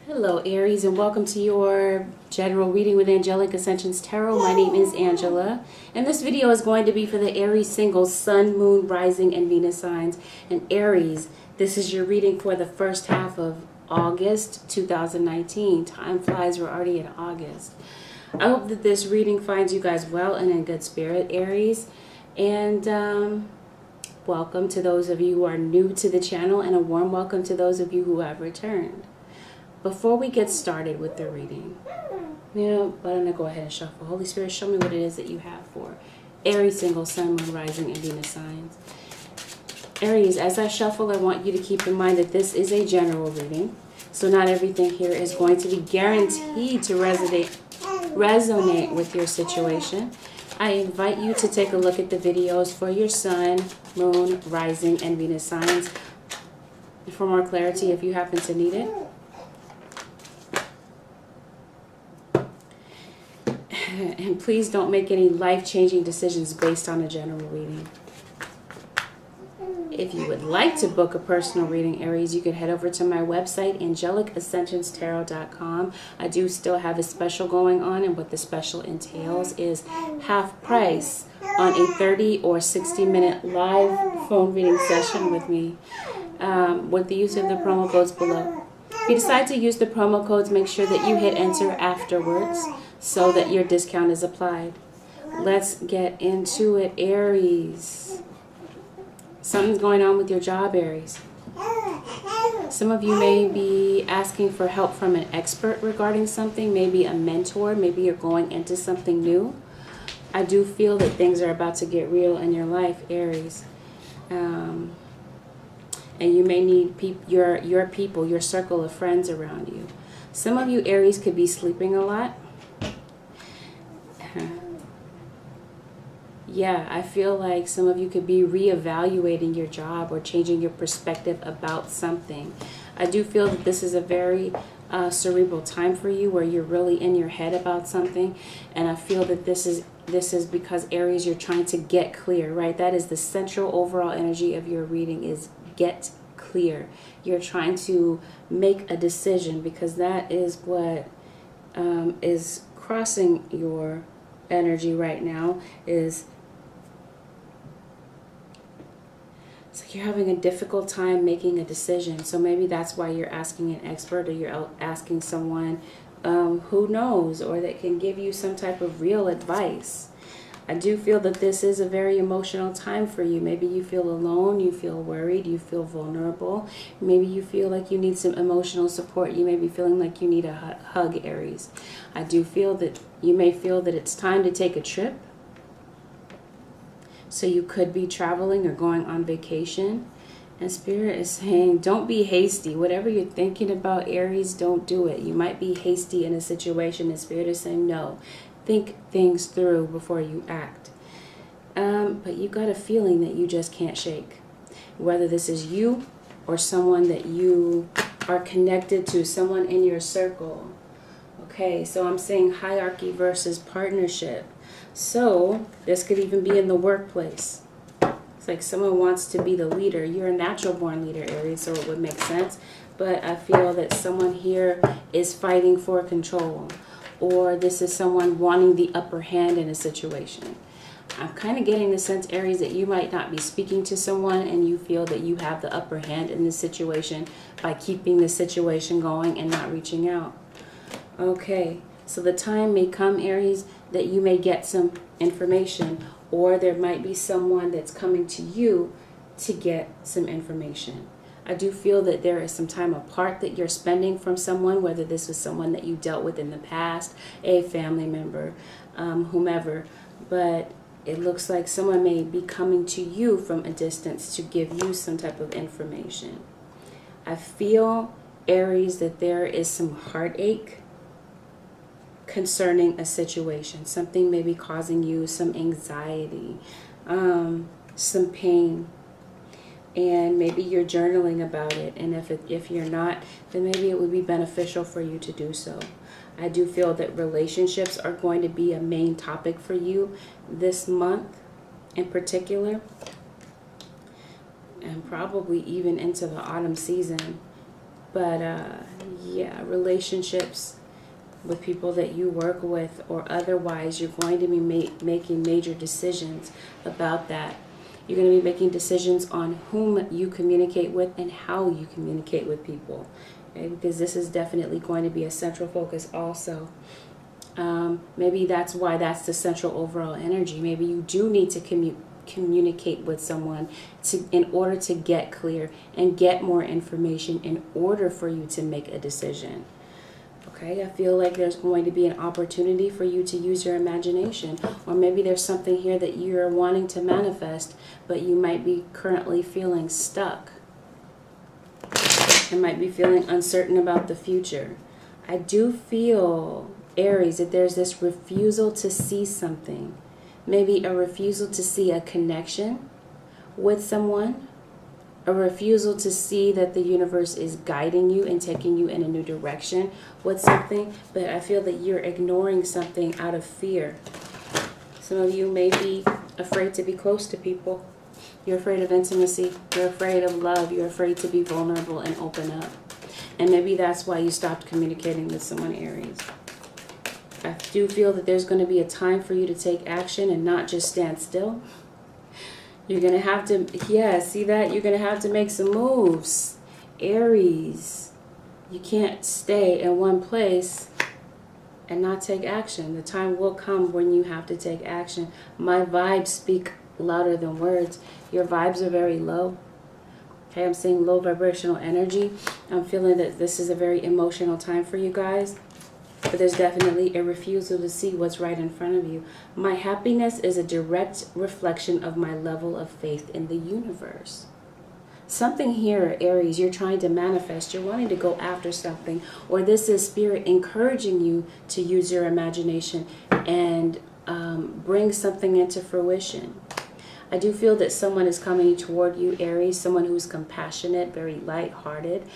Hello Aries, and welcome to your general reading with Angelic Ascensions Tarot. My name is Angela, and this video is going to be for the Aries singles, Sun, Moon, Rising, and Venus signs. And Aries, this is your reading for the first half of August 2019. Time flies, we're already in August. I hope that this reading finds you guys well and in good spirit, Aries. And welcome to those of you who are new to the channel, and a warm welcome to those of you who have returned. Before we get started with the reading, I'm going to go ahead and shuffle. Holy Spirit, show me what it is that you have for Aries, single, Sun, Moon, Rising, and Venus signs. Aries, as I shuffle, I want you to keep in mind that this is a general reading. So not everything here is going to be guaranteed to resonate with your situation. I invite you to take a look at the videos for your Sun, Moon, Rising, and Venus signs for more clarity if you happen to need it. And please don't make any life-changing decisions based on a general reading. If you would like to book a personal reading, Aries, you can head over to my website, AngelicAscensionsTarot.com. I do still have a special going on, and what the special entails is half price on a 30 or 60-minute live phone reading session with me with the use of the promo codes below. If you decide to use the promo codes, make sure that you hit enter afterwards so that your discount is applied. Let's get into it, Aries. Something's going on with your job, Aries. Some of you may be asking for help from an expert regarding something, maybe a mentor, maybe you're going into something new. I do feel that things are about to get real in your life, Aries. And you may need your people, your circle of friends around you. Some of you, Aries, could be sleeping a lot. Yeah, I feel like some of you could be reevaluating your job or changing your perspective about something. I do feel that this is a very cerebral time for you where you're really in your head about something. And I feel that this is because, Aries, you're trying to get clear, right? That is the central overall energy of your reading, is get clear. You're trying to make a decision because that is what is crossing your energy right now. Is it's like you're having a difficult time making a decision. So maybe that's why you're asking an expert, or you're asking someone who knows, or that can give you some type of real advice. I do feel that this is a very emotional time for you. Maybe you feel alone, you feel worried, you feel vulnerable. Maybe you feel like you need some emotional support. You may be feeling like you need a hug, Aries. I do feel that you may feel that it's time to take a trip. So you could be traveling or going on vacation. And Spirit is saying, don't be hasty. Whatever you're thinking about, Aries, don't do it. You might be hasty in a situation, and Spirit is saying, no. Think things through before you act. But you got a feeling that you just can't shake. Whether this is you or someone that you are connected to, someone in your circle. Okay, so I'm saying hierarchy versus partnership. So this could even be in the workplace. It's like someone wants to be the leader. You're a natural born leader, Aries, so it would make sense. But I feel that someone here is fighting for control. Or this is someone wanting the upper hand in a situation. I'm kind of getting the sense, Aries, that you might not be speaking to someone and you feel that you have the upper hand in this situation by keeping the situation going and not reaching out. Okay, so the time may come, Aries, that you may get some information, or there might be someone that's coming to you to get some information. I do feel that there is some time apart that you're spending from someone, whether this was someone that you dealt with in the past, a family member, whomever. But it looks like someone may be coming to you from a distance to give you some type of information. I feel, Aries, that there is some heartache concerning a situation. Something may be causing you some anxiety, some pain. And maybe you're journaling about it, and if you're not, then maybe it would be beneficial for you to do so. I do feel that relationships are going to be a main topic for you this month in particular, and probably even into the autumn season. But Yeah, relationships with people that you work with or otherwise, you're going to be making major decisions about that. You're going to be making decisions on whom you communicate with and how you communicate with people. Okay? Because this is definitely going to be a central focus also. Maybe that's why that's the central overall energy. Maybe you do need to communicate with someone in order to get clear and get more information in order for you to make a decision. Okay, I feel like there's going to be an opportunity for you to use your imagination, or maybe there's something here that you're wanting to manifest, but you might be currently feeling stuck. You might be feeling uncertain about the future. I do feel, Aries, that there's this refusal to see something. Maybe a refusal to see a connection with someone. A refusal to see that the universe is guiding you and taking you in a new direction with something. But I feel that you're ignoring something out of fear. Some of you may be afraid to be close to people. You're afraid of intimacy. You're afraid of love. You're afraid to be vulnerable and open up. And maybe that's why you stopped communicating with someone, Aries. I do feel that there's going to be a time for you to take action and not just stand still. You're going to have to, yeah, see that? You're going to have to make some moves. Aries, you can't stay in one place and not take action. The time will come when you have to take action. My vibes speak louder than words. Your vibes are very low. Okay, I'm seeing low vibrational energy. I'm feeling that this is a very emotional time for you guys. But there's definitely a refusal to see what's right in front of you. My happiness is a direct reflection of my level of faith in the universe. Something here, Aries, you're trying to manifest. You're wanting to go after something. Or this is Spirit encouraging you to use your imagination and bring something into fruition. I do feel that someone is coming toward you, Aries. Someone who's compassionate, very lighthearted.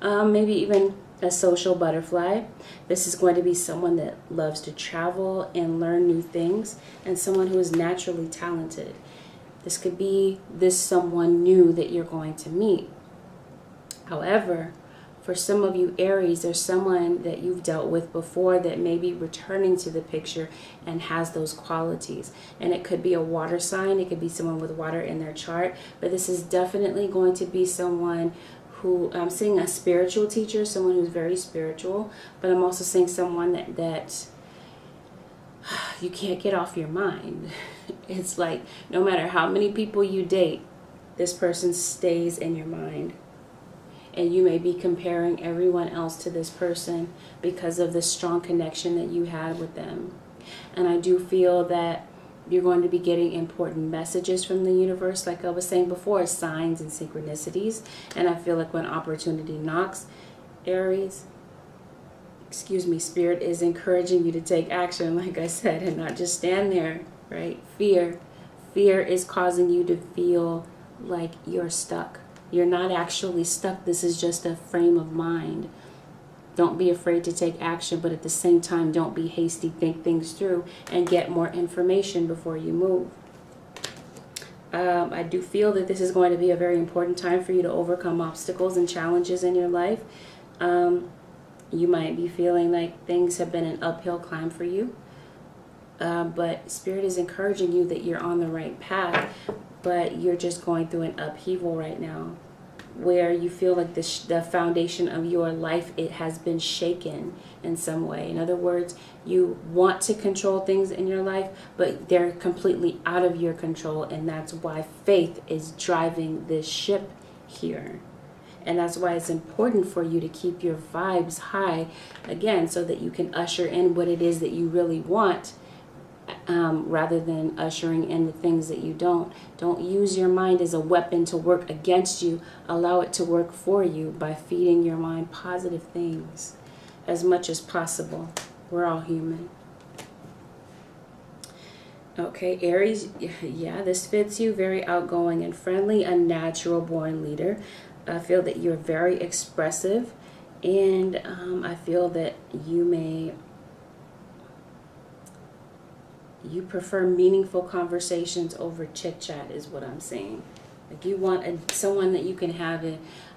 Maybe even a social butterfly. This is going to be someone that loves to travel and learn new things, and someone who is naturally talented. This could be someone new that you're going to meet. However, for some of you Aries, there's someone that you've dealt with before that may be returning to the picture and has those qualities. And it could be a water sign. It could be someone with water in their chart. But this is definitely going to be someone who, I'm seeing a spiritual teacher, someone who's very spiritual, but I'm also seeing someone that you can't get off your mind. It's like no matter how many people you date, this person stays in your mind. And you may be comparing everyone else to this person because of the strong connection that you had with them. And I do feel that you're going to be getting important messages from the universe, like I was saying before, signs and synchronicities. And I feel like when opportunity knocks, Aries, Spirit is encouraging you to take action, like I said, and not just stand there, right? Fear is causing you to feel like you're stuck. You're not actually stuck. This is just a frame of mind. Don't be afraid to take action, but at the same time, don't be hasty. Think things through and get more information before you move. I do feel that this is going to be a very important time for you to overcome obstacles and challenges in your life. You might be feeling like things have been an uphill climb for you. But Spirit is encouraging you that you're on the right path, but you're just going through an upheaval right now, where you feel like the foundation of your life, it has been shaken in some way. In other words, you want to control things in your life, but they're completely out of your control, and that's why faith is driving this ship here. And that's why it's important for you to keep your vibes high, again, so that you can usher in what it is that you really want, rather than ushering in the things that you don't. Don't use your mind as a weapon to work against you. Allow it to work for you by feeding your mind positive things as much as possible. We're all human. Okay, Aries, yeah, this fits you. Very outgoing and friendly, a natural born leader. I feel that you're very expressive, and I feel that you prefer meaningful conversations over chit chat is what I'm saying. Like you want someone that you can have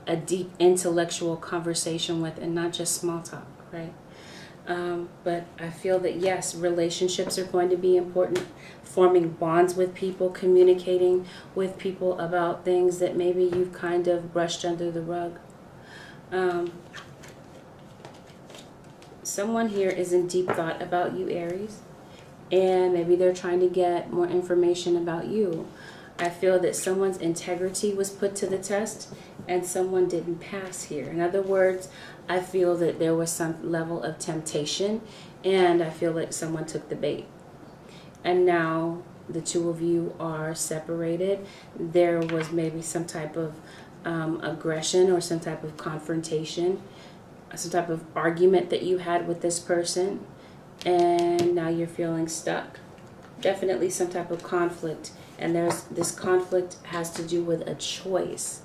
a deep intellectual conversation with and not just small talk, right? But I feel that, yes, relationships are going to be important. Forming bonds with people, communicating with people about things that maybe you've kind of brushed under the rug. Someone here is in deep thought about you, Aries, and maybe they're trying to get more information about you. I feel that someone's integrity was put to the test and someone didn't pass here. In other words, I feel that there was some level of temptation and I feel like someone took the bait. And now the two of you are separated. There was maybe some type of aggression or some type of confrontation, some type of argument that you had with this person, and now you're feeling stuck. Definitely some type of conflict, and this conflict has to do with a choice.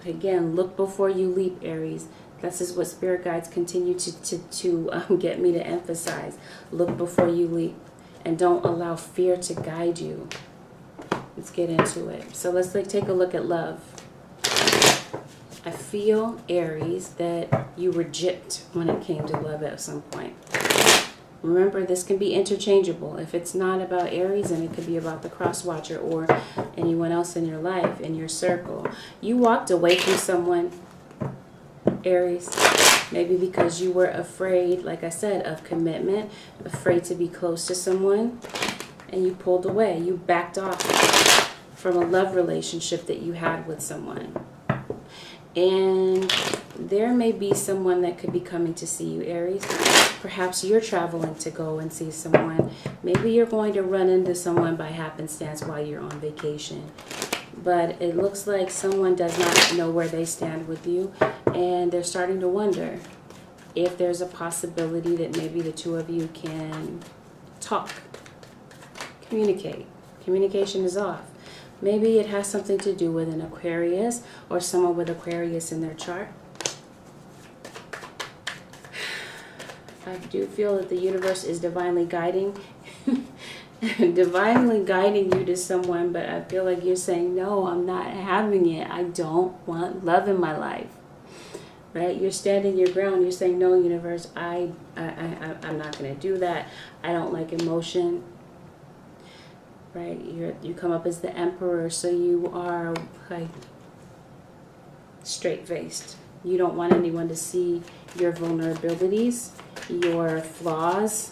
Again, look before you leap, Aries. This is what spirit guides continue to get me to emphasize. Look before you leap, and don't allow fear to guide you. Let's get into it. So let's take a look at love. I feel, Aries, that you were gypped when it came to love at some point. Remember, this can be interchangeable. If it's not about Aries, then it could be about the cross watcher or anyone else in your life, in your circle. You walked away from someone, Aries, maybe because you were afraid, like I said, of commitment, afraid to be close to someone, and you pulled away. You backed off from a love relationship that you had with someone. And there may be someone that could be coming to see you, Aries. Perhaps you're traveling to go and see someone. Maybe you're going to run into someone by happenstance while you're on vacation. But it looks like someone does not know where they stand with you, and they're starting to wonder if there's a possibility that maybe the two of you can talk, communicate. Communication is off. Maybe it has something to do with an Aquarius or someone with Aquarius in their chart. I do feel that the universe is divinely guiding divinely guiding you to someone, but I feel like you're saying, no, I'm not having it. I don't want love in my life. Right? You're standing your ground. You're saying, no, universe, I'm not going to do that. I don't like emotion. Right? You come up as the emperor, so you are like straight-faced. You don't want anyone to see your vulnerabilities, your flaws.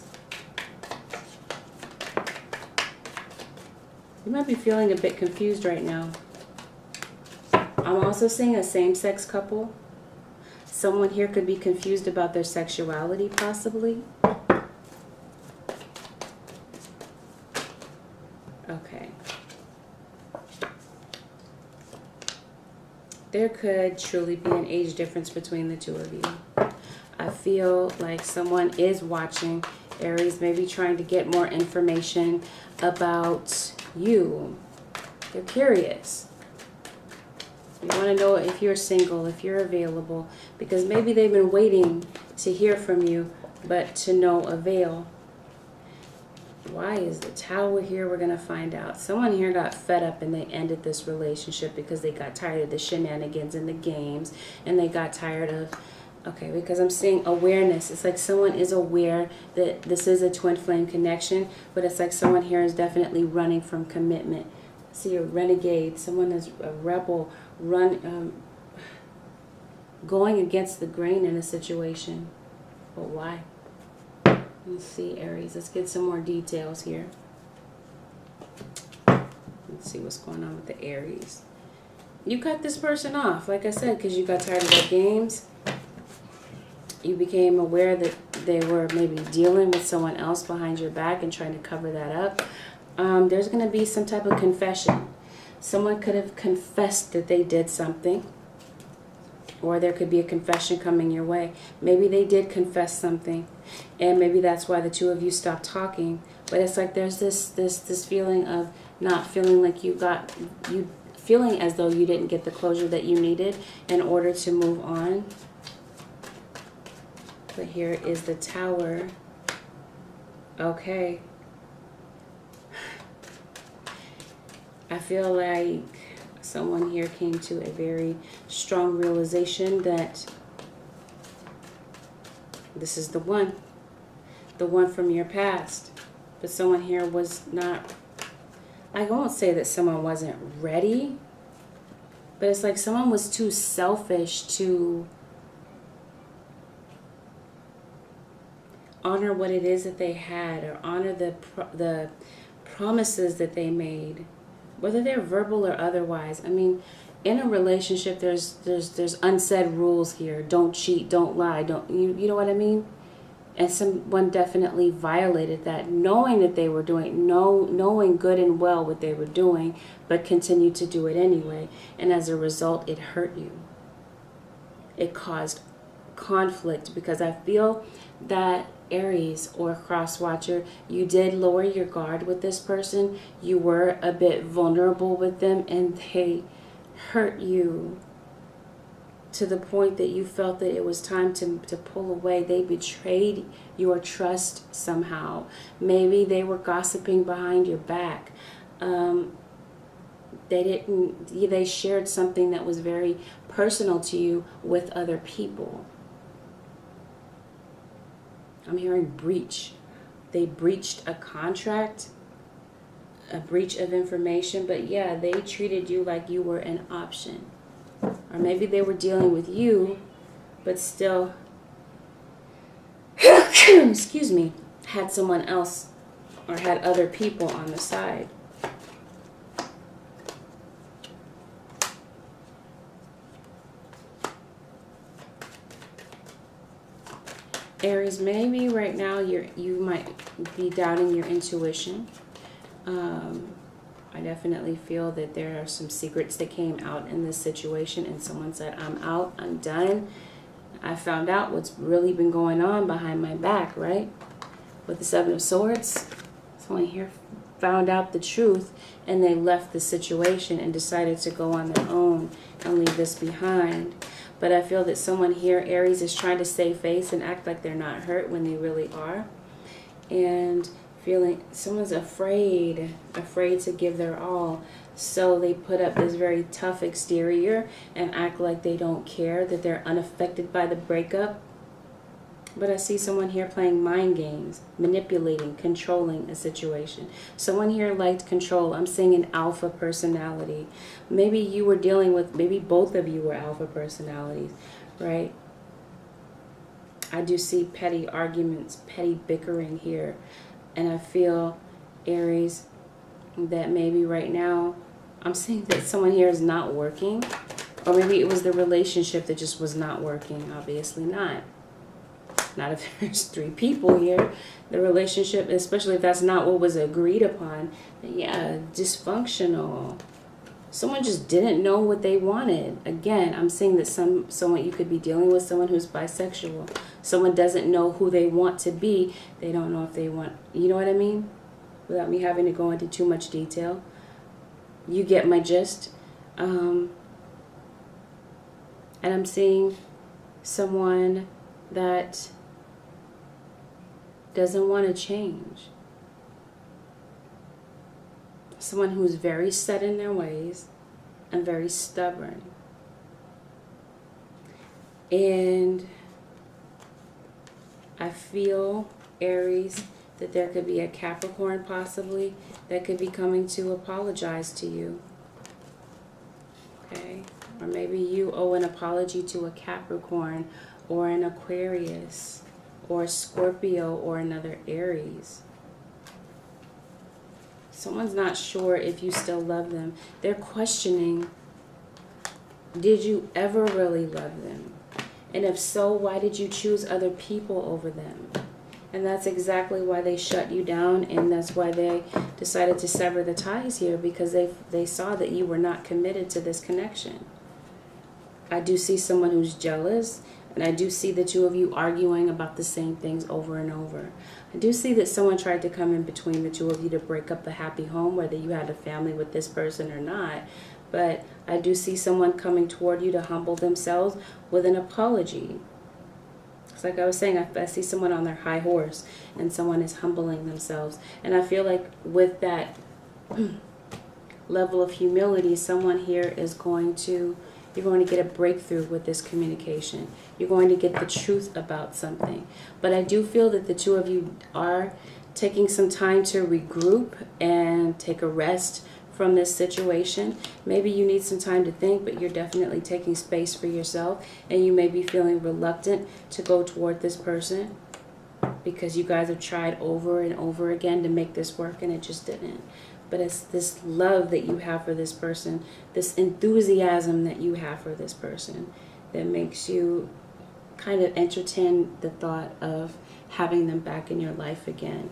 You might be feeling a bit confused right now. I'm also seeing a same-sex couple. Someone here could be confused about their sexuality, possibly. Okay. There could truly be an age difference between the two of you. I feel like someone is watching, Aries, maybe trying to get more information about you. They're curious. You want to know if you're single, if you're available, because maybe they've been waiting to hear from you, but to no avail. Why is the Tower here? We're going to find out. Someone here got fed up and they ended this relationship because they got tired of the shenanigans and the games, and they got tired of, okay, because I'm seeing awareness. It's like someone is aware that this is a twin flame connection, but it's like someone here is definitely running from commitment. See a renegade, someone is a rebel, going against the grain in a situation. But why? Let's see, Aries. Let's get some more details here. Let's see what's going on with the Aries. You cut this person off, like I said, because you got tired of their games. You became aware that they were maybe dealing with someone else behind your back and trying to cover that up. There's going to be some type of confession. Someone could have confessed that they did something, or there could be a confession coming your way. Maybe they did confess something, and maybe that's why the two of you stopped talking. But it's like there's this feeling of not feeling like you feeling as though you didn't get the closure that you needed in order to move on. But here is the Tower. Okay. I feel like Someone here came to a very strong realization that this is the one from your past. But someone here was not, I won't say that someone wasn't ready, but it's like someone was too selfish to honor what it is that they had, or honor the promises that they made, whether they're verbal or otherwise. I mean, in a relationship, there's unsaid rules here. Don't cheat, don't lie, don't you know what I mean? And someone definitely violated that, knowing that they were doing, knowing good and well what they were doing, but continued to do it anyway. And as a result, it hurt you. It caused conflict, because I feel that Aries or cross watcher, you did lower your guard with this person. You were a bit vulnerable with them, and they hurt you to the point that you felt that it was time to pull away. They betrayed your trust somehow. Maybe they were gossiping behind your back. They shared something that was very personal to you with other people. I'm hearing breach. They breached a contract, a breach of information, but yeah, they treated you like you were an option. Or maybe they were dealing with you, but still, excuse me, had someone else or had other people on the side. Aries, maybe right now you might be doubting your intuition. I definitely feel that there are some secrets that came out in this situation, and someone said, I'm out, I'm done. I found out what's really been going on behind my back, right? With the Seven of Swords, someone here found out the truth, and they left the situation and decided to go on their own and leave this behind. But I feel that someone here, Aries, is trying to save face and act like they're not hurt when they really are. And feeling someone's afraid to give their all. So they put up this very tough exterior and act like they don't care, that they're unaffected by the breakup. But I see someone here playing mind games, manipulating, controlling a situation. Someone here liked control. I'm seeing an alpha personality. Maybe you were dealing with, maybe both of you were alpha personalities, right? I do see petty arguments, petty bickering here. And I feel, Aries, that maybe right now, I'm seeing that someone here is not working. Or maybe it was the relationship that just was not working. Obviously not. Not if there's 3 people here. The relationship, especially if that's not what was agreed upon, then yeah, dysfunctional. Someone just didn't know what they wanted. Again, I'm seeing that someone you could be dealing with, someone who's bisexual. Someone doesn't know who they want to be. They don't know if they want, you know what I mean? Without me having to go into too much detail. You get my gist. And I'm seeing someone that doesn't want to change. Someone who's very set in their ways and very stubborn. And I feel, Aries, that there could be a Capricorn possibly that could be coming to apologize to you. Okay? Or maybe you owe an apology to a Capricorn or an Aquarius or a Scorpio or another Aries. Someone's not sure if you still love them. They're questioning, did you ever really love them? And if so, why did you choose other people over them? And that's exactly why they shut you down, and that's why they decided to sever the ties here, because they saw that you were not committed to this connection. I do see someone who's jealous, and I do see the 2 of you arguing about the same things over and over. I do see that someone tried to come in between the 2 of you to break up the happy home, whether you had a family with this person or not. But I do see someone coming toward you to humble themselves with an apology. It's like I was saying, I see someone on their high horse, and someone is humbling themselves. And I feel like with that level of humility, someone here is you're going to get a breakthrough with this communication. You're going to get the truth about something. But I do feel that the two of you are taking some time to regroup and take a rest from this situation. Maybe you need some time to think, but you're definitely taking space for yourself, and you may be feeling reluctant to go toward this person because you guys have tried over and over again to make this work and it just didn't. But it's this love that you have for this person, this enthusiasm that you have for this person that makes you kind of entertain the thought of having them back in your life again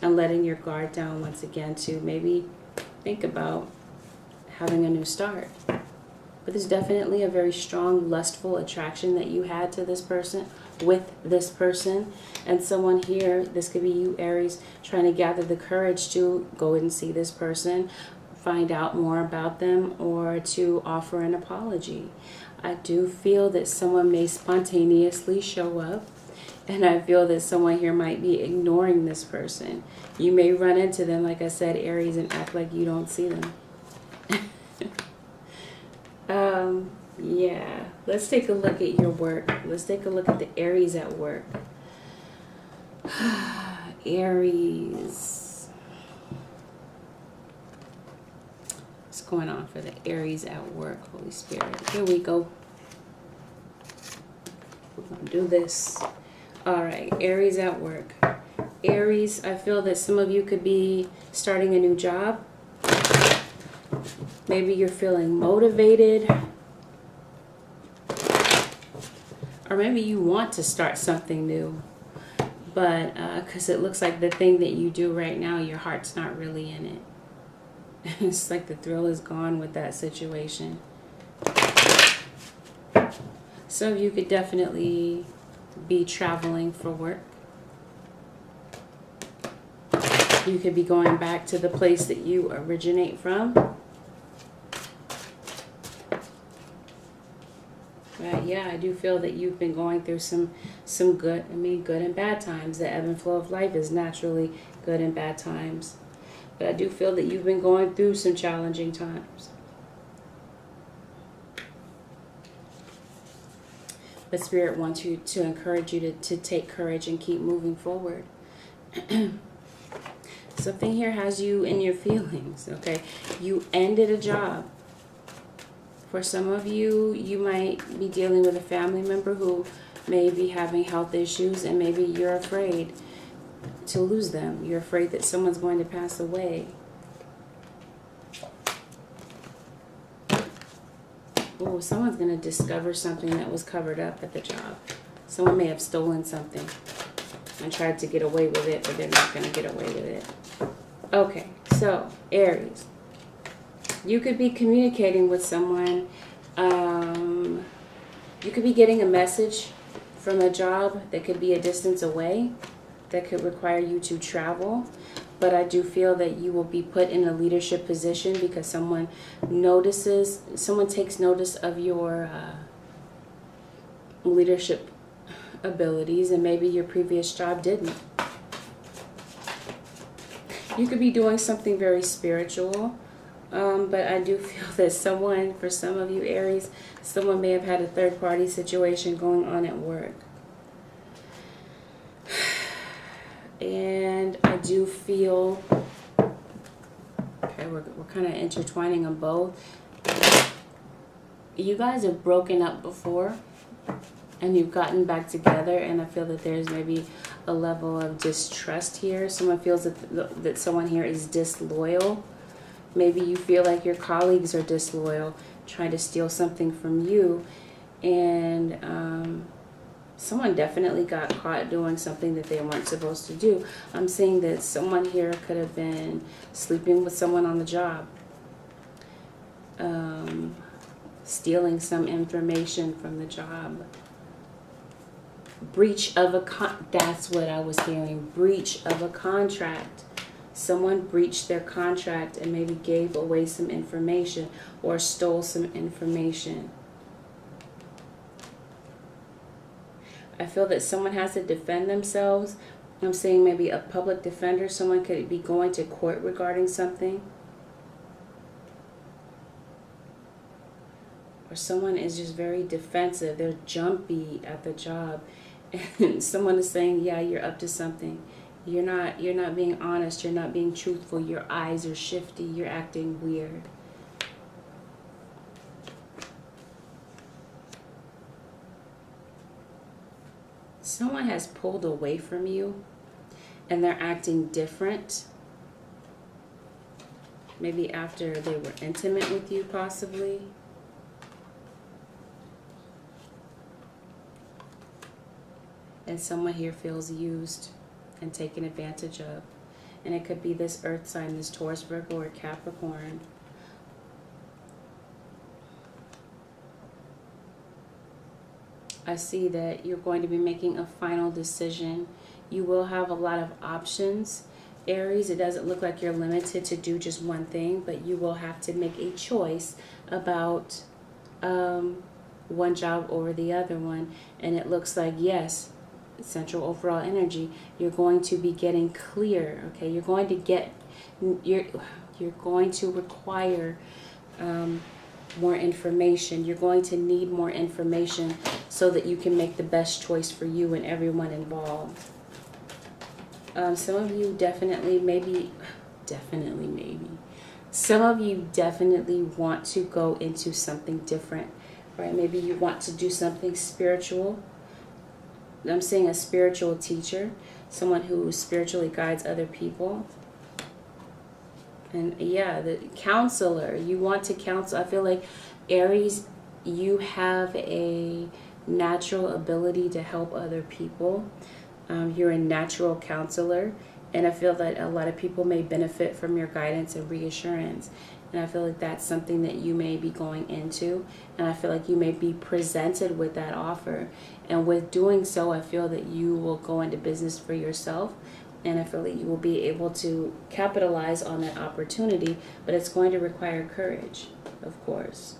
and letting your guard down once again to maybe think about having a new start. But there's definitely a very strong lustful attraction that you had to this person, with this person. And someone here, this could be you, Aries, trying to gather the courage to go and see this person, find out more about them, or to offer an apology. I do feel that someone may spontaneously show up, and I feel that someone here might be ignoring this person. You may run into them, like I said, Aries, and act like you don't see them. Yeah, let's take a look at your work. Let's take a look at the Aries at work. Aries. What's going on for the Aries at work, Holy Spirit? Here we go. We're going to do this. All right, Aries at work. Aries, I feel that some of you could be starting a new job. Maybe you're feeling motivated. Or maybe you want to start something new. But because it looks like the thing that you do right now, your heart's not really in it. It's like the thrill is gone with that situation. Some of you could definitely be traveling for work. You could be going back to the place that you originate from. Yeah, I do feel that you've been going through some good, good and bad times. The ebb and flow of life is naturally good and bad times. But I do feel that you've been going through some challenging times. But Spirit wants you to encourage you to take courage and keep moving forward. Something here has you in your feelings, okay? You ended a job. For some of you, you might be dealing with a family member who may be having health issues, and maybe you're afraid to lose them. You're afraid that someone's going to pass away. Oh, someone's going to discover something that was covered up at the job. Someone may have stolen something and tried to get away with it, but they're not going to get away with it. Okay, so Aries. You could be communicating with someone. You could be getting a message from a job that could be a distance away, that could require you to travel. But I do feel that you will be put in a leadership position because someone takes notice of your leadership abilities, and maybe your previous job didn't. You could be doing something very spiritual. But I do feel that for some of you Aries, someone may have had a third-party situation going on at work. And I do feel, okay, we're kind of intertwining them both. You guys have broken up before, and you've gotten back together, and I feel that there's maybe a level of distrust here. Someone feels that someone here is disloyal. Maybe you feel like your colleagues are disloyal, trying to steal something from you. And someone definitely got caught doing something that they weren't supposed to do. I'm saying that someone here could have been sleeping with someone on the job. Stealing some information from the job. Breach of that's what I was hearing. Breach of a contract. Someone breached their contract and maybe gave away some information or stole some information. I feel that someone has to defend themselves. I'm saying maybe a public defender. Someone could be going to court regarding something. Or someone is just very defensive. They're jumpy at the job. And someone is saying, yeah, you're up to something. You're not being honest. You're not being truthful. Your eyes are shifty. You're acting weird. Someone has pulled away from you and they're acting different. Maybe after they were intimate with you, possibly. And someone here feels used and taken advantage of. And it could be this earth sign, this Taurus, Virgo, or Capricorn. I see that you're going to be making a final decision. You will have a lot of options, Aries. It doesn't look like you're limited to do just one thing, but you will have to make a choice about one job over the other one. And it looks like, yes, central overall energy, you're going to be getting clear. Okay, you're going to require more information. You're going to need more information so that you can make the best choice for you and everyone involved. Some of you maybe some of you definitely want to go into something different, right? Maybe you want to do something spiritual. I'm saying a spiritual teacher, someone who spiritually guides other people. And yeah, the counselor, you want to counsel. I feel like, Aries, you have a natural ability to help other people. You're a natural counselor. And I feel that a lot of people may benefit from your guidance and reassurance. And I feel like that's something that you may be going into. And I feel like you may be presented with that offer. And with doing so, I feel that you will go into business for yourself. And I feel that you will be able to capitalize on that opportunity. But it's going to require courage, of course.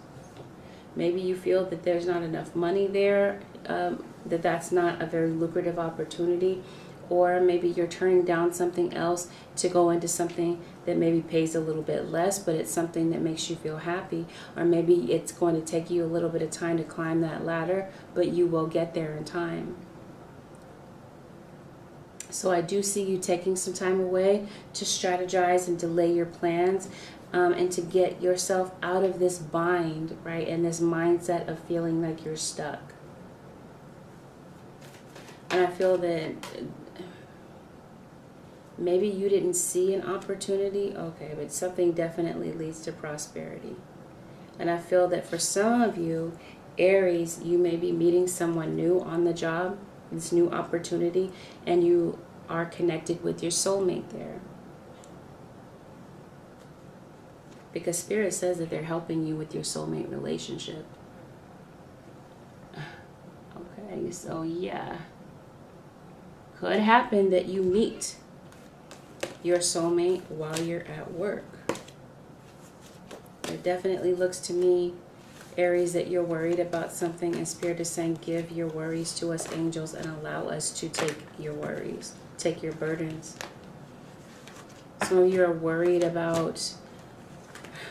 Maybe you feel that there's not enough money there, that that's not a very lucrative opportunity. Or maybe you're turning down something else to go into something that maybe pays a little bit less, but it's something that makes you feel happy. Or maybe it's going to take you a little bit of time to climb that ladder, but you will get there in time. So I do see you taking some time away to strategize and delay your plans, and to get yourself out of this bind, right? And this mindset of feeling like you're stuck. And I feel that maybe you didn't see an opportunity, okay, but something definitely leads to prosperity. And I feel that for some of you, Aries, you may be meeting someone new on the job, this new opportunity, and you are connected with your soulmate there. Because Spirit says that they're helping you with your soulmate relationship. Okay, so yeah. Could happen that you meet your soulmate while you're at work. It definitely looks to me, Aries, that you're worried about something, and Spirit is saying, give your worries to us, angels, and allow us to take your worries, take your burdens. Some of you are worried about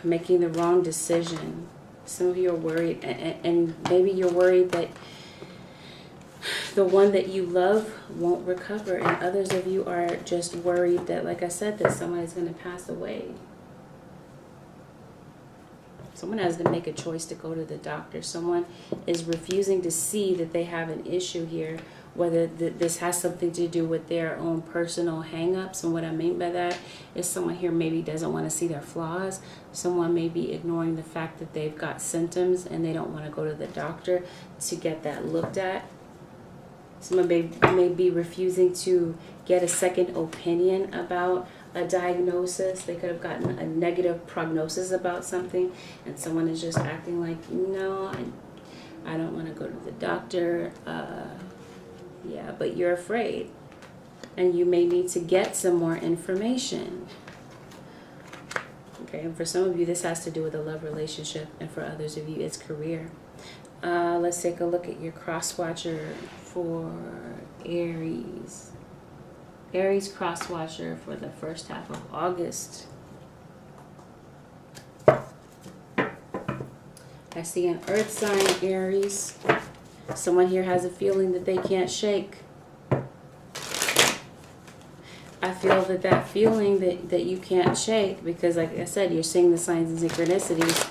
making the wrong decision. Some of you are worried, and maybe you're worried that the one that you love won't recover, and others of you are just worried that, like I said, that someone is going to pass away. Someone has to make a choice to go to the doctor. Someone is refusing to see that they have an issue here, whether this has something to do with their own personal hang-ups. And what I mean by that is someone here maybe doesn't want to see their flaws. Someone may be ignoring the fact that they've got symptoms and they don't want to go to the doctor to get that looked at. Someone may be refusing to get a second opinion about a diagnosis. They could have gotten a negative prognosis about something, and someone is just acting like, no, I don't want to go to the doctor. Yeah, but you're afraid, and you may need to get some more information. Okay, and for some of you, this has to do with a love relationship, and for others of you, it's career. Let's take a look at your cross watcher for Aries. Aries cross watcher for the first half of August. I see an earth sign, Aries. Someone here has a feeling that they can't shake. I feel that feeling that you can't shake, because like I said, you're seeing the signs and synchronicities.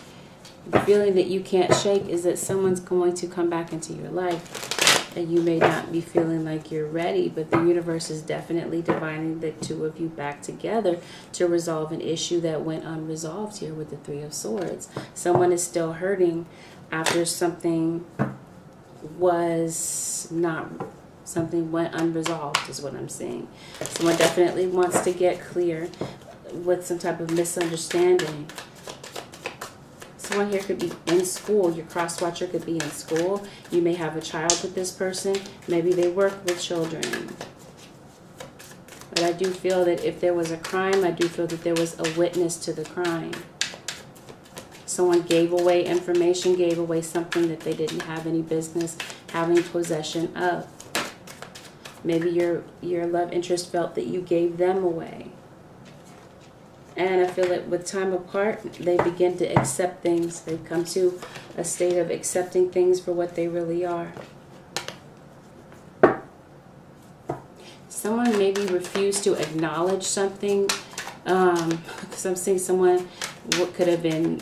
The feeling that you can't shake is that someone's going to come back into your life, and you may not be feeling like you're ready, but the universe is definitely divining the two of you back together to resolve an issue that went unresolved here with the Three of Swords. Someone is still hurting after something went unresolved is what I'm seeing. Someone definitely wants to get clear with some type of misunderstanding. Someone here could be in school. Your cross watcher could be in school. You may have a child with this person. Maybe they work with children. But I do feel that if there was a crime, I do feel that there was a witness to the crime. Someone gave away information, gave away something that they didn't have any business having possession of. Maybe your love interest felt that you gave them away. And I feel that with time apart, they begin to accept things. They come to a state of accepting things for what they really are. Someone maybe refused to acknowledge something. Because I'm seeing someone what could have been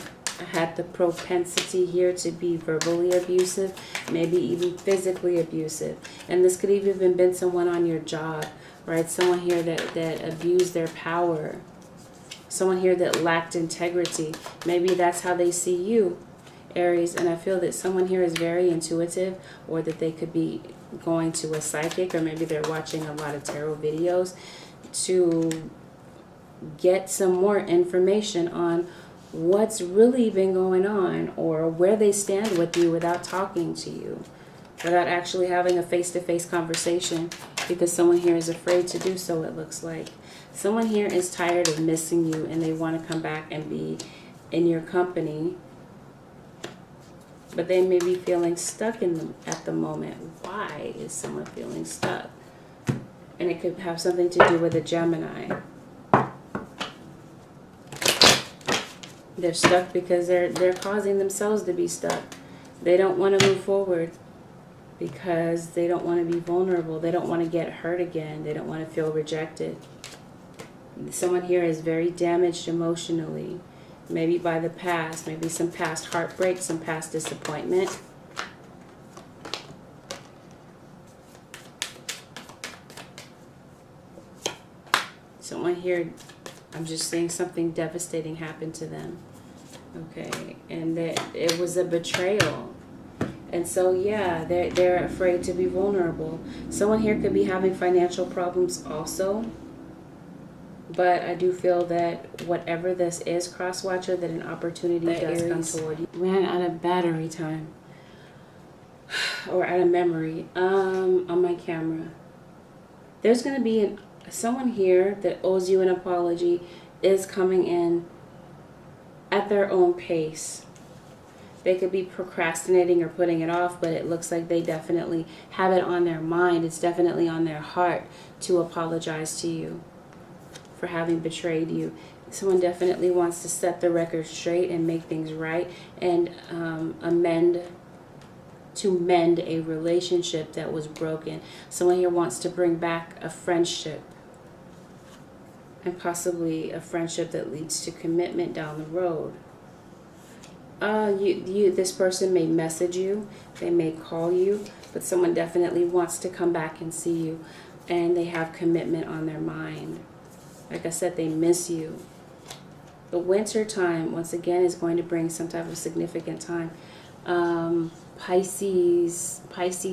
had the propensity here to be verbally abusive, maybe even physically abusive. And this could even have been someone on your job, right? Someone here that abused their power. Someone here that lacked integrity. Maybe that's how they see you, Aries. And I feel that someone here is very intuitive, or that they could be going to a psychic, or maybe they're watching a lot of tarot videos to get some more information on what's really been going on, or where they stand with you without talking to you, without actually having a face-to-face conversation, because someone here is afraid to do so, it looks like. Someone here is tired of missing you, and they want to come back and be in your company, but they may be feeling stuck at the moment. Why is someone feeling stuck? And it could have something to do with a Gemini. They're stuck because they're causing themselves to be stuck. They don't want to move forward because they don't want to be vulnerable. They don't want to get hurt again. They don't want to feel rejected. Someone here is very damaged emotionally, maybe by the past, maybe some past heartbreak, some past disappointment. Someone here, I'm just saying something devastating happened to them, okay, and that it was a betrayal. And so, yeah, they're afraid to be vulnerable. Someone here could be having financial problems also. But I do feel that whatever this is, cross-watcher, that an opportunity does come toward you. Ran out of battery time. Or out of memory on my camera. There's going to be someone here that owes you an apology, is coming in at their own pace. They could be procrastinating or putting it off, but it looks like they definitely have it on their mind. It's definitely on their heart to apologize to you for having betrayed you. Someone definitely wants to set the record straight and make things right, and mend a relationship that was broken. Someone here wants to bring back a friendship, and possibly a friendship that leads to commitment down the road. This person may message you, they may call you, but someone definitely wants to come back and see you, and they have commitment on their mind. Like I said, they miss you. The winter time, once again, is going to bring some type of significant time. Pisces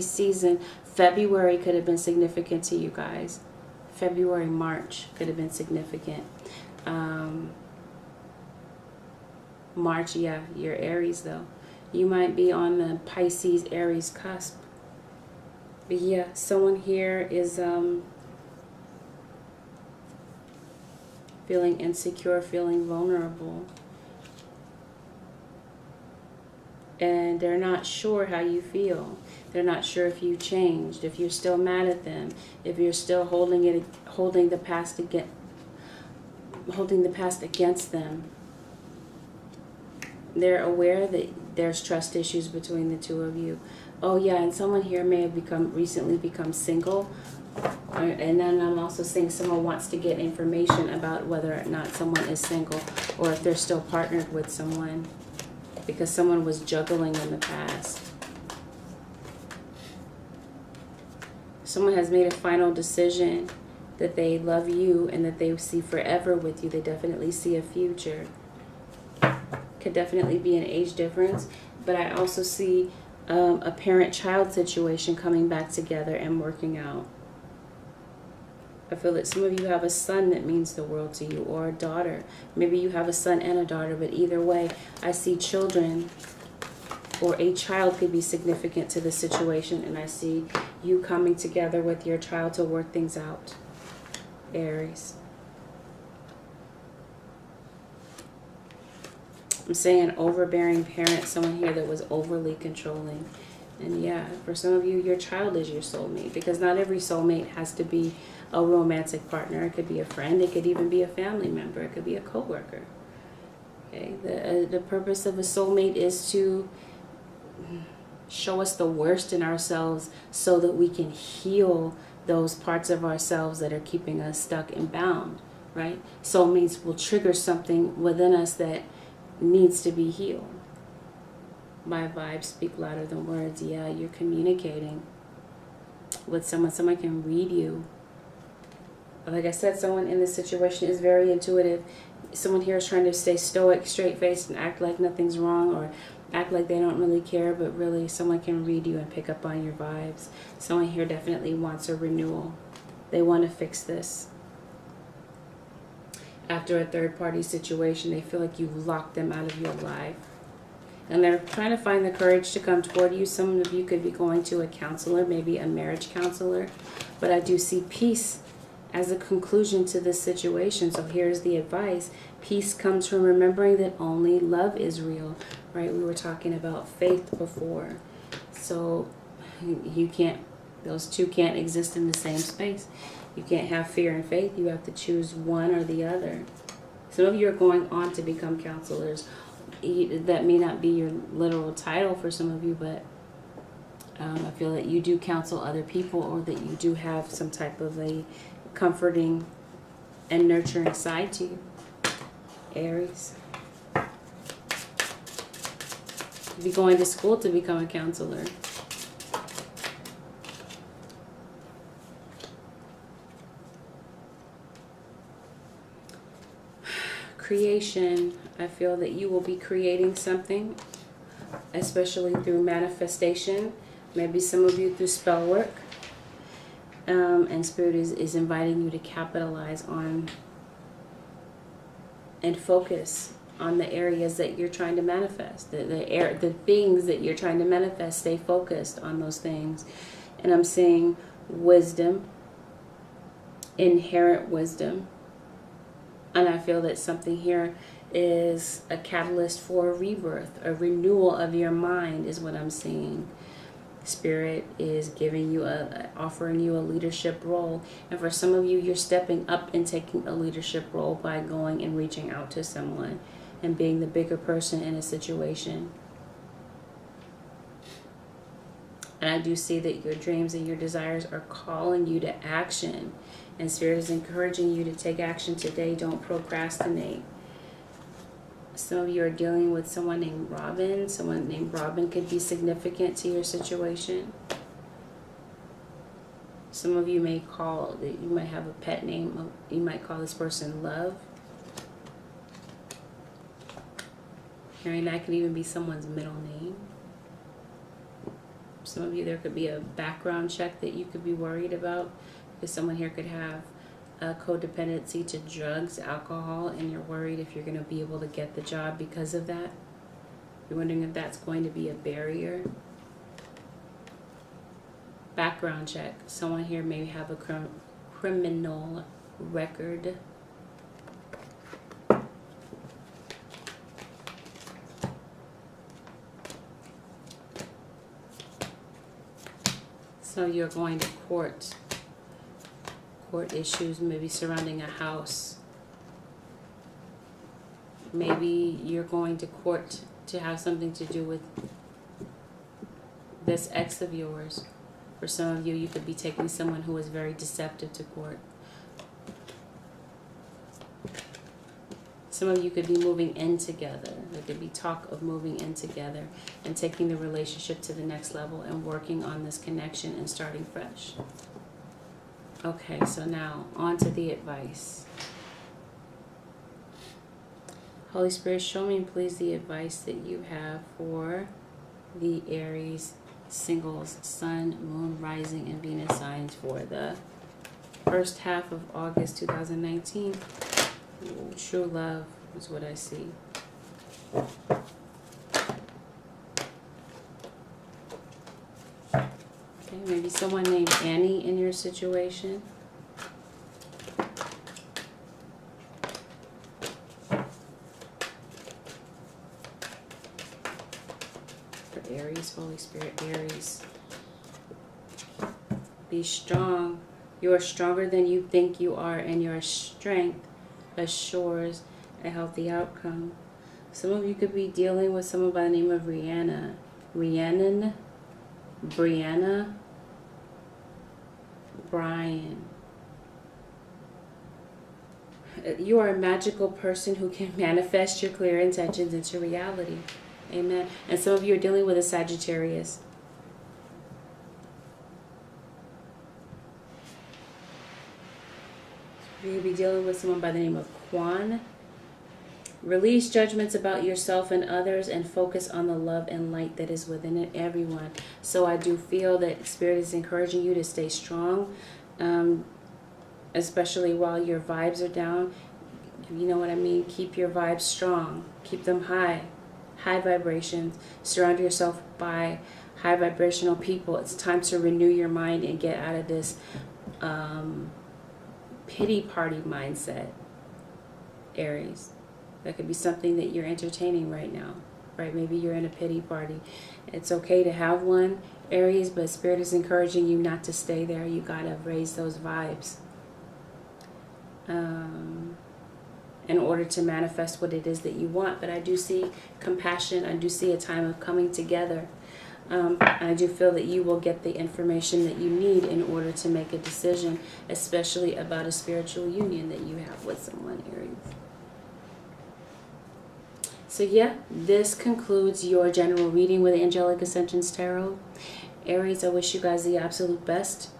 season. February could have been significant to you guys. February, March could have been significant. March, yeah, you're Aries though. You might be on the Pisces Aries cusp. But yeah, someone here is feeling insecure, feeling vulnerable. And they're not sure how you feel. They're not sure if you changed, if you're still mad at them, if you're still holding the past against them. They're aware that there's trust issues between the two of you. Oh yeah, and someone here may have recently become single. And then I'm also saying someone wants to get information about whether or not someone is single or if they're still partnered with someone, because someone was juggling in the past. Someone has made a final decision that they love you and that they see forever with you. They definitely see a future. Could definitely be an age difference, but I also see a parent-child situation coming back together and working out. I feel that some of you have a son that means the world to you, or a daughter. Maybe you have a son and a daughter, but either way, I see children, or a child could be significant to the situation, and I see you coming together with your child to work things out, Aries. I'm saying an overbearing parent, someone here that was overly controlling. And yeah, for some of you, your child is your soulmate, because not every soulmate has to be a romantic partner. It could be a friend. It could even be a family member. It could be a coworker. Okay, the purpose of a soulmate is to show us the worst in ourselves so that we can heal those parts of ourselves that are keeping us stuck and bound, right? Soulmates will trigger something within us that needs to be healed. My vibes speak louder than words. Yeah, you're communicating with someone. Someone can read you. Like I said, someone in this situation is very intuitive. Someone here is trying to stay stoic, straight-faced, and act like nothing's wrong, or act like they don't really care, but really someone can read you and pick up on your vibes. Someone here definitely wants a renewal. They want to fix this. After a third-party situation, they feel like you've locked them out of your life. And they're trying to find the courage to come toward you. Some of you could be going to a counselor, maybe a marriage counselor. But I do see peace as a conclusion to this situation. So here's the advice. Peace comes from remembering that only love is real, right? We were talking about faith before. So you can't, those two can't exist in the same space. You can't have fear and faith. You have to choose one or the other. Some of you are going on to become counselors. That may not be your literal title for some of you, but I feel that you do counsel other people, or that you do have some type of a comforting and nurturing side to you, Aries. You'll be going to school to become a counselor. Creation. I feel that you will be creating something, especially through manifestation. Maybe some of you through spell work. And Spirit is inviting you to capitalize on and focus on the areas that you're trying to manifest. The things that you're trying to manifest, stay focused on those things. And I'm seeing wisdom, inherent wisdom. And I feel that something here is a catalyst for a rebirth, a renewal of your mind is what I'm seeing. Spirit is giving you offering you a leadership role. And for some of you, you're stepping up and taking a leadership role by going and reaching out to someone and being the bigger person in a situation. And I do see that your dreams and your desires are calling you to action. And Spirit is encouraging you to take action today. Don't procrastinate. Some of you are dealing with someone named Robin. Someone named Robin could be significant to your situation. Some of you may you might have a pet name. You might call this person Love. And that could even be someone's middle name. Some of you, there could be a background check that you could be worried about, because someone here could have a codependency to drugs, alcohol, and you're worried if you're going to be able to get the job because of that. You're wondering if that's going to be a barrier. Background check. Someone here may have a criminal record. So you're going to court issues, maybe surrounding a house. Maybe you're going to court to have something to do with this ex of yours. For some of you, you could be taking someone who is very deceptive to court. Some of you could be moving in together. There could be talk of moving in together and taking the relationship to the next level and working on this connection and starting fresh. Okay, so now on to the advice. Holy Spirit, show me please the advice that you have for the Aries singles, Sun, Moon, Rising, and Venus signs for the first half of August 2019. Ooh, true love is what I see. Okay, maybe someone named Annie in your situation. For Aries, Holy Spirit, Aries. Be strong. You are stronger than you think you are, and your strength assures a healthy outcome. Some of you could be dealing with someone by the name of Brianna, Brian. You are a magical person who can manifest your clear intentions into reality. Amen. And some of you are dealing with a Sagittarius. You'll be dealing with someone by the name of Quan. Release judgments about yourself and others and focus on the love and light that is within it, everyone. So I do feel that Spirit is encouraging you to stay strong, especially while your vibes are down. You know what I mean? Keep your vibes strong. Keep them high vibrations. Surround yourself by high vibrational people. It's time to renew your mind and get out of this pity party mindset, Aries. That could be something that you're entertaining right now, right? Maybe you're in a pity party. It's okay to have one, Aries, but Spirit is encouraging you not to stay there. You gotta raise those vibes in order to manifest what it is that you want. But I do see compassion. I do see a time of coming together. I do feel that you will get the information that you need in order to make a decision, especially about a spiritual union that you have with someone, Aries. So yeah, this concludes your general reading with Angelic Ascensions Tarot. Aries, I wish you guys the absolute best.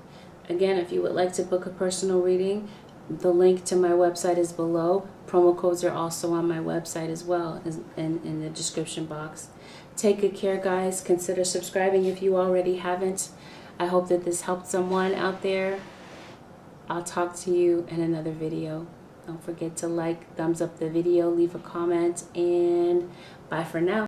Again, if you would like to book a personal reading, the link to my website is below. Promo codes are also on my website as well, in the description box. Take good care, guys. Consider subscribing if you already haven't. I hope that this helped someone out there. I'll talk to you in another video. Don't forget to like, thumbs up the video, leave a comment, and bye for now.